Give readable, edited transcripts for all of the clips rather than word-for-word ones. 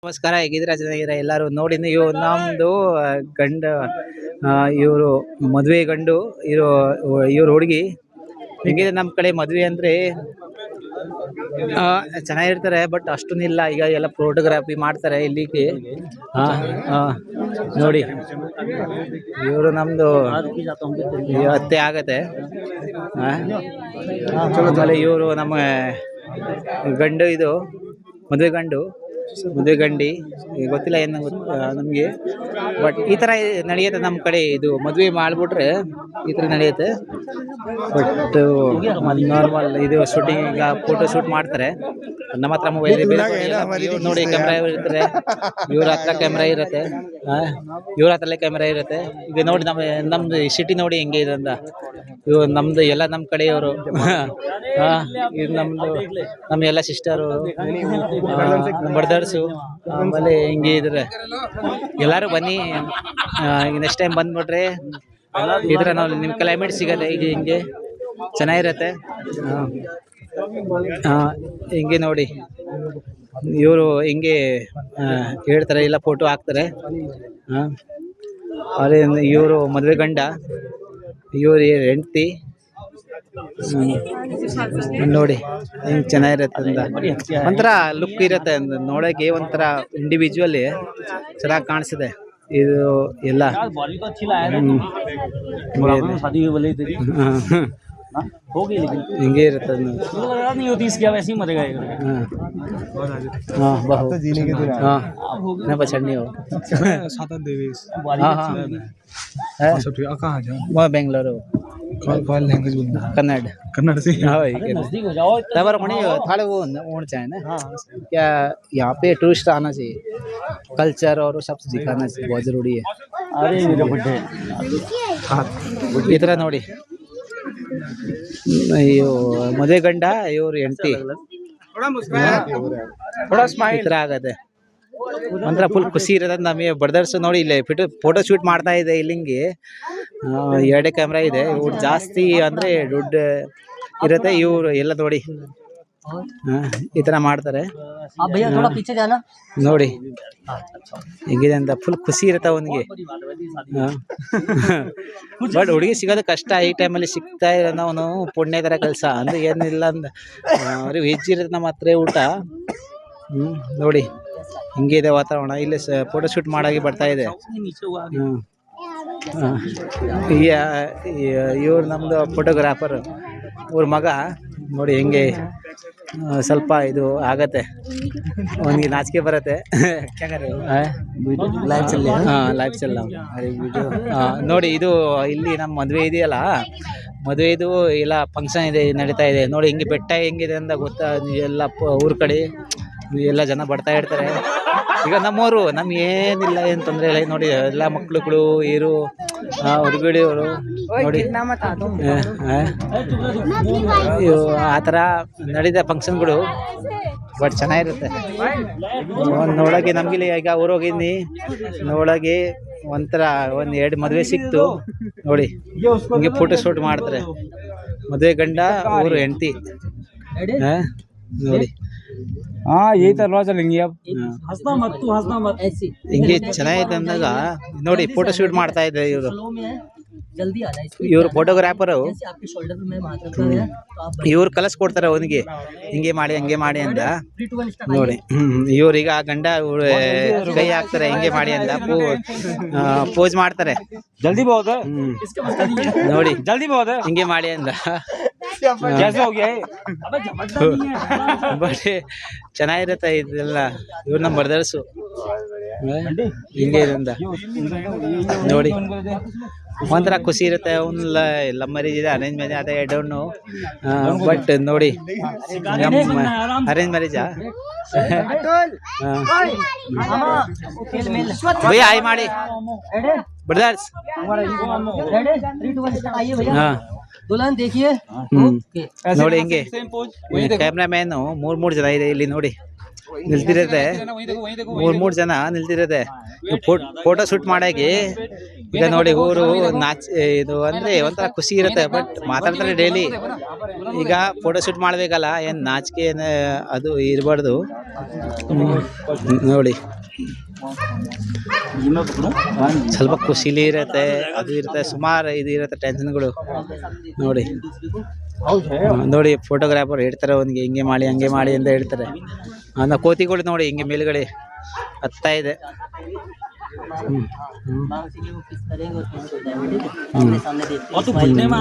ನಮಸ್ಕಾರ, ಹೇಗಿದ್ದೀರಾ? ಚೆನ್ನಾಗಿದ್ದೀರಾ ಎಲ್ಲರೂ? ನೋಡಿ, ಇವ್ ನಮ್ದು ಗಂಡ, ಇವರು ಮದುವೆ ಗಂಡು, ಇವ್ರ ಹುಡುಗಿ. ಹೆಂಗಿದೆ ನಮ್ಮ ಕಡೆ ಮದುವೆ ಅಂದ್ರೆ ಚೆನ್ನಾಗಿರ್ತಾರೆ, ಬಟ್ ಅಷ್ಟೊಂದಿಲ್ಲ. ಈಗ ಎಲ್ಲ ಫೋಟೋಗ್ರಾಫಿ ಮಾಡ್ತಾರೆ ಇಲ್ಲಿಗೆ. ನೋಡಿ, ಇವರು ನಮ್ದು ಅತ್ತೆ ಆಗತ್ತೆ. ಆಮೇಲೆ ಇವರು ನಮ್ಮ ಗಂಡು, ಇದು ಮದುವೆ ಗಂಡು, ಮದುವೆ ಗಂಡಿ. ಗೊತ್ತಿಲ್ಲ ಏನು ನಮಗೆ, ಬಟ್ ಈ ಥರ ನಡೆಯುತ್ತೆ ನಮ್ಮ ಕಡೆ. ಇದು ಮದುವೆ ಮಾಡಿಬಿಟ್ರೆ ಈ ಥರ ನಡೆಯುತ್ತೆ. ಬಟ್ ನಾರ್ಮಲ್ ಇದು ಶೂಟಿಂಗ್, ಈಗ ಫೋಟೋ ಶೂಟ್ ಮಾಡ್ತಾರೆ. ನಮ್ಮ ಹತ್ರ ಮೊಬೈಲ್ ನೋಡಿ, ಕ್ಯಾಮ್ರಾ ಇರ್ತಾರೆ, ಇವ್ರ ಹತ್ರ ಕ್ಯಾಮ್ರಾ ಇರುತ್ತೆ, ಇವ್ರ ಹತ್ರಲ್ಲೇ ಕ್ಯಾಮ್ರಾ ಇರುತ್ತೆ. ಈಗ ನೋಡಿ, ನಮ್ದು ಸಿಟಿ ನೋಡಿ ಹೆಂಗೆ ಇದೆ ಅಂತ. ಇವು ನಮ್ದು ಎಲ್ಲ ನಮ್ಮ ಕಡೆಯವರು. ಇದು ನಮ್ಮ ಎಲ್ಲ ಸಿಸ್ಟರು, ಬ್ರದರ್ಸು. ಆಮೇಲೆ ಹಿಂಗೆ ಇದ್ರೆ ಎಲ್ಲರೂ ಬನ್ನಿ. ಈಗ ನೆಕ್ಸ್ಟ್ ಟೈಮ್ ಬಂದ್ಬಿಟ್ರೆ ಇದ್ರ ನಾವು ನಿಮ್ಮ ಕ್ಲೈಮೇಟ್ ಸಿಗತ್ತೆ. ಈಗ ಹಿಂಗೆ ಚೆನ್ನಾಗಿರತ್ತೆ. ಹಿಂಗೆ ನೋಡಿ, ಇವರು ಹಿಂಗೆ ಹೇಳ್ತಾರೆ, ಇಲ್ಲ ಫೋಟೋ ಹಾಕ್ತಾರೆ. ಅದೇ ಇವರು ಮದುವೆ ಗಂಡ, ಇವ್ರು ಹೆಂಡತಿ. ನೋಡಿ ಹಿಂಗೆ ಚೆನ್ನಾಗಿರತ್ತೆ ಅಂತ. ಒಂಥರ ಲುಕ್ ಇರತ್ತೆ ನೋಡೋಕೆ, ಒಂಥರ ಇಂಡಿವಿಜುವಲಿ ಚೆನ್ನಾಗಿ ಕಾಣಿಸಿದೆ ಇದು ಎಲ್ಲ. ಹಿಂಗೆ ಇರುತ್ತೆ. चढ़नी हो बेंगलुरु कन्नड़ कन्नड़ से तबर मणि थाले वो होना चाहिए ना क्या? यहाँ पे टूरिस्ट आना चाहिए, कल्चर और सब दिखाना चाहिए, बहुत जरूरी है. अरे मेरा बर्थडे ಈ ಥರ ನೋಡಿ. ಅಯ್ಯೋ, ಮದುವೆ ಗಂಡ, ಇವ್ರು ಹೆಂಡತಿ. ಈ ಥರ ಆಗತ್ತೆ. ಒಂಥರ ಫುಲ್ ಖುಷಿ ಇರೋದ ನಮಗೆ. ಬ್ರದರ್ಸ್ ನೋಡಿ, ಇಲ್ಲಿ ಫೋಟೋ ಶೂಟ್ ಮಾಡ್ತಾ ಇದೆ. ಇಲ್ಲಿಂಗೆ 2 ಕ್ಯಾಮ್ರಾ ಇದೆ. ಇವ್ರು ಜಾಸ್ತಿ ಅಂದ್ರೆ ದುಡ್ಡು ಇರುತ್ತೆ. ಇವ್ರು ಎಲ್ಲ ನೋಡಿ ಈ ತರ ಮಾಡ್ತಾರೆ. ನೋಡಿ ಹೆಂಗಿದೆ ಅಂತ. ಫುಲ್ ಖುಷಿ ಇರುತ್ತೆ ಅವನಿಗೆ. ಬಟ್ ಹುಡುಗಿ ಸಿಗೋದು ಕಷ್ಟ. ಈ ಟೈಮಲ್ಲಿ ಸಿಗ್ತಾ ಇರೋದು ಅವನು ಪುಣ್ಯ ತರ ಕೆಲಸ ಅಂದ್ರೆ ಏನಿಲ್ಲ ಅಂದ. ಅವ್ರಿಗೆ ವೆಜ್ ಇರುತ್ತೆ ನಮ್ಮ ಹತ್ರ ಊಟ. ನೋಡಿ ಹಿಂಗೆ ಇದೆ ವಾತಾವರಣ. ಇಲ್ಲಿ ಫೋಟೋ ಶೂಟ್ ಮಾಡಾಗಿ ಬರ್ತಾ ಇದೆ. ಇವ್ರು ನಮ್ದು ಫೋಟೋಗ್ರಾಫರ್, ಇವ್ರ ಮಗ. ನೋಡಿ ಹೆಂಗೆ ಸ್ವಲ್ಪ ಇದು ಆಗತ್ತೆ, ಅವನಿಗೆ ನಾಚಿಕೆ ಬರುತ್ತೆ. ಲೈವ್ ಚಲ್ಲ ನೋಡಿ. ಇದು ಇಲ್ಲಿ ನಮ್ಮ ಮದುವೆ ಇದೆಯಲ್ಲ, ಮದುವೆದು ಎಲ್ಲ ಫಂಕ್ಷನ್ ಇದೆ, ನಡೀತಾ ಇದೆ. ನೋಡಿ ಹಿಂಗೆ ಬೆಟ್ಟ ಹೆಂಗಿದೆ ಅಂತ ಗೊತ್ತಾ? ಎಲ್ಲ ಊರ ಕಡೆ ಎಲ್ಲ ಜನ ಬರ್ತಾ ಇರ್ತಾರೆ. ಈಗ ನಮ್ಮವರು ನಮ್ಗೆ ಏನಿಲ್ಲ, ಏನು ತೊಂದರೆ ಇಲ್ಲ. ನೋಡಿ ಎಲ್ಲ ಮಕ್ಳುಗಳು, ಇರು ಹುಡುಗಿಯವರು ನೋಡಿ ಆ ಥರ ನಡೀತಾ ಫಂಕ್ಷನ್ಗಳು. ಬಟ್ ಚೆನ್ನಾಗಿರುತ್ತೆ ನೋಡೋಕೆ. ನಮಗಿಲ್ಲಿ ಈಗ ಊರೋಗಿದ್ದೀನಿ ನೋಡೋಕೆ, ಒಂಥರ 1-2 ಮದುವೆ ಸಿಕ್ತು. ನೋಡಿ ಹಿಂಗೆ ಫೋಟೋ ಶೂಟ್ ಮಾಡ್ತಾರೆ. ಮದುವೆ ಗಂಡ, ಊರು ಹೆಂಡತಿ. ನೋಡಿ यही तो रोज लेंगे अब. ಹಿಂಗೆ ಚೆನ್ನಾಗಿದೆ ಅಂದಾಗ ನೋಡಿ ಫೋಟೋ ಶೂಟ್ ಮಾಡ್ತಾ ಇದ್ದಾರೆ ಇವರು. ಇವರು ಫೋಟೋಗ್ರಾಫರು. ಇವ್ರು ಕಲಿಸ್ಕೊಡ್ತಾರೆ ಅವನಿಗೆ, ಹಿಂಗೆ ಮಾಡಿ ಹಂಗೆ ಮಾಡಿ ಅಂತ. ನೋಡಿ ಇವ್ರೀಗ ಗಂಡ ಕೈ ಹಾಕ್ತಾರೆ, ಹಿಂಗೆ ಮಾಡಿ ಅಂತ ಪೋಸ್ ಮಾಡ್ತಾರೆ. जल्दी बहुत है. ನೋಡಿ जल्दी बहुत है. ಹಿಂಗೆ ಮಾಡಿ ಅಂತ. कैसे हो गया है? ಬಟ್ ಚೆನ್ನಾಗಿರುತ್ತೆ ಇದೆಲ್ಲ. ಇವ್ರು ನಮ್ಮ ಬ್ರದರ್ಸು. ಹಿಂಗೆ ಇದೆ ಅಂತ ನೋಡಿ. ಒಂಥರ ಖುಷಿ ಇರುತ್ತೆ. ಅವನ್ನೆಲ್ಲ ಲವ್ ಮ್ಯಾರೇಜ್ ಇದೆ, ಅರೇಂಜ್ ಮ್ಯಾರೇಜ್ ಅದೇ ಐ ಡೋಂಟ್ ನೋ. ಬಟ್ ನೋಡಿ ಅರೇಂಜ್ ಮ್ಯಾರೇಜಾ? ಭಯ್ಯ ಆಯ್ ಮಾಡಿ ಬ್ರದರ್ಸ್. दुल्हन देखिए. ನೋಡಿ ಹಿಂಗೆ ಕ್ಯಾಮ್ರಾ ಮ್ಯಾನ್ 3 ಜನ ಇದೆ ಇಲ್ಲಿ ನೋಡಿ. ನಿಲ್ತಿರತ್ತೆ, ಮೂರ್ ಜನ ನಿಲ್ತಿರತ್ತೆ ಫೋಟೋ ಶೂಟ್ ಮಾಡಾಗಿ. ಈಗ ನೋಡಿ ಊರು ಇದು ಅಂದ್ರೆ ಒಂಥರ ಖುಷಿ ಇರುತ್ತೆ, ಬಟ್ ಮಾತಾಡ್ತಾರೆ ಡೈಲಿ. ಈಗ ಫೋಟೋ ಶೂಟ್ ಮಾಡ್ಬೇಕಲ್ಲ, ಏನ್ ನಾಚಿಕೆ ಅದು ಇರಬಾರ್ದು. ನೋಡಿ ಸ್ವಲ್ಪ ಖುಷಿಲಿ ಇರತ್ತೆ, ಅದು ಇರುತ್ತೆ, ಸುಮಾರು ಇದು ಇರುತ್ತೆ ಟೆನ್ಷನ್ಗಳು. ನೋಡಿ ನೋಡಿ ಫೋಟೋಗ್ರಾಫರ್ ಹೇಳ್ತಾರೆ ಅವನಿಗೆ ಹಿಂಗೆ ಮಾಡಿ ಹಂಗೆ ಮಾಡಿ ಅಂತ ಹೇಳ್ತಾರೆ. ಕೋತಿಗಳು ನೋಡಿ ಹಿಂಗೆ ಮೇಲ್ಗಡೆ ಹತ್ತಾ ಇದೆ.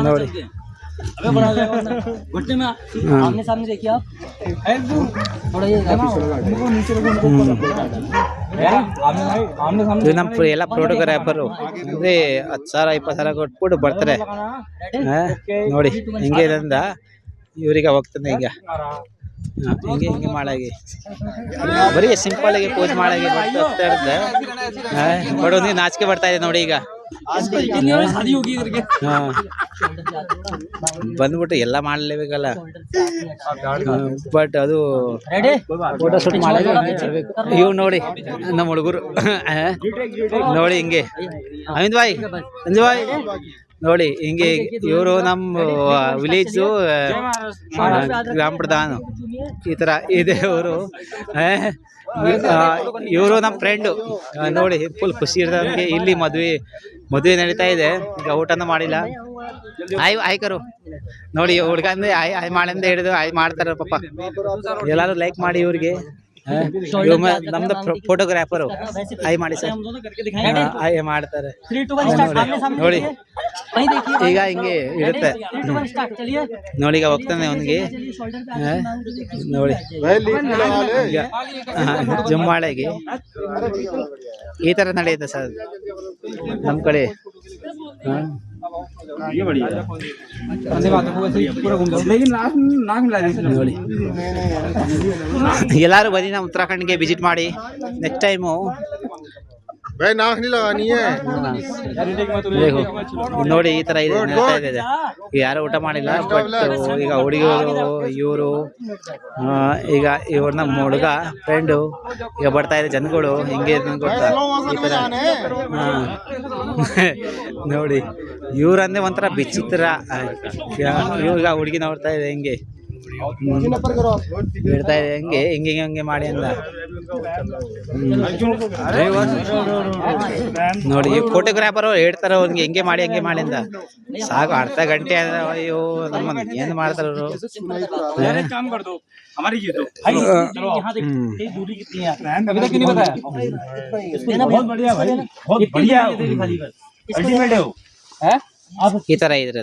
ನೋಡಿ घुटने में आमने सामने देखिए आप थोड़ा ये ಇದು ನಮ್ಮ ಎಲ್ಲ ಫೋಟೋಗ್ರಾಫರು ಅಂದ್ರೆ 10,000 20,000 ಕೊಟ್ಬಿಟ್ಟು ಬರ್ತಾರೆ. ನೋಡಿ ಹಿಂಗೆ ಇದಂದ ಇವ್ರಿಗೆ ಹೋಗ್ತಾನೆ. ಈಗ ಹಿಂಗೆ ಹಿಂಗೆ ಮಾಡಾಗಿ ಬರೀ ಸಿಂಪಲ್ ಆಗಿ ಪೋಸ್ ಮಾಡಾಗಿ ಹೋಗ್ತಾ ಇರುತ್ತೆ. ಬಡವನಿಗೆ ನಾಚಿಕೆ ಬರ್ತಾ ಇದೆ ನೋಡಿ. ಈಗ ಬಂದ್ಬಿಟ್ಟು ಎಲ್ಲ ಮಾಡ್ಲೇಬೇಕಲ್ಲ, ಬಟ್ ಅದು ಫೋಟೋ ಶೂಟ್ ಮಾಡಬೇಕು. ಇವ್ ನೋಡಿ ನಮ್ಮ ಹುಡುಗರು ನೋಡಿ ಹಿಂಗೆ ಅಮಿತ್ ಭಾಯ್ ಅಂಜು ಭಾಯ್ ನೋಡಿ ಹಿಂಗೆ ಇವರು ನಮ್ಮ ವಿಲೇಜು ಗ್ರಾಮ ಪ್ರಧಾನ ಈ ತರ ಇದೆ ಅವರು. ಇವರು ನಮ್ಮ ಫ್ರೆಂಡು ನೋಡಿ ಫುಲ್ ಖುಷಿ ಇರ್ತದೆ. ಇಲ್ಲಿ ಮದುವೆ ನಡೀತಾ ಇದೆ. ಈಗ ಊಟನ ಮಾಡಿಲ್ಲ. ಆಯ್ಕರು ನೋಡಿ ಹುಡ್ಗ ಅಂದ್ರೆ ಆಯ್ ಮಾಡಂತ ಹೇಳಿದ್ರು ಆಯ್ ಮಾಡ್ತಾರ ಪಾಪ. ಎಲ್ಲಾರು ಲೈಕ್ ಮಾಡಿ ಇವ್ರಿಗೆ. ನಮ್ದು ಫೋಟೋಗ್ರಾಫರು ಆಯ್ ಮಾಡಿ ಸರ್, ಆಯ್ ಮಾಡ್ತಾರೆ ನೋಡಿ. ಈಗ ಹಿಂಗೆ ಇರುತ್ತೆ ನೋಡಿ. ಈಗ ಹೋಗ್ತಾನೆ ಅವನಿಗೆ ನೋಡಿ ಜುಮ್ಮಾಳೆಗೆ ಈ ತರ ನಡೆಯುತ್ತೆ ಸರ್ ನಮ್ಮ ಕಡೆ. ನೋಡಿ ಎಲ್ಲಾರು ಬನ್ನಿ ನಮ್ಮ ಉತ್ತರಾಖಂಡ್ಗೆ ವಿಸಿಟ್ ಮಾಡಿ. ನೆಕ್ಸ್ಟ್ ಟೈಮು ನೋಡಿ ಈ ತರ ಇದೆ. ಯಾರು ಊಟ ಮಾಡಿಲ್ಲ, ಬಟ್ ಈಗ ಹುಡುಗಿಯವರು ಇವರು ಈಗ ಇವ್ರನ್ನ ಹುಡುಗ ಫ್ರೆಂಡು ಈಗ ಬರ್ತಾ ಇದೆ. ಜನಗಳು ಹಿಂಗೆ ಗೊತ್ತಾ ಈ ತರ ನೋಡಿ. ಇವ್ರಂದ್ರೆ ಒಂಥರ ವಿಚಿತ್ರ. ಈಗ ಹುಡುಗಿ ನೋಡ್ತಾ ಇದೆ ಹಿಂಗೆ ಹೇಳ್ತಾ ಇದೆ ಹಿಂಗೆ ಹಿಂಗೆ ಹಿಂಗೆ ಮಾಡಿ ಅಂದ. ನೋಡಿ ಫೋಟೋಗ್ರಾಫರ್ ಹೇಳ್ತಾರ ಅವ್ನಿಗೆ ಹಿಂಗೆ ಮಾಡಿ ಹಂಗೆ ಮಾಡಿ ಅಂದ. ಸಾಕು ಅರ್ಧ ಗಂಟೆ ಆದ್ರೆ ಅಯ್ಯೋ ನಮ್ಮ ಏನ್ ಮಾಡ್ತಾರ ಈ ತರ ಇದ್ರೆ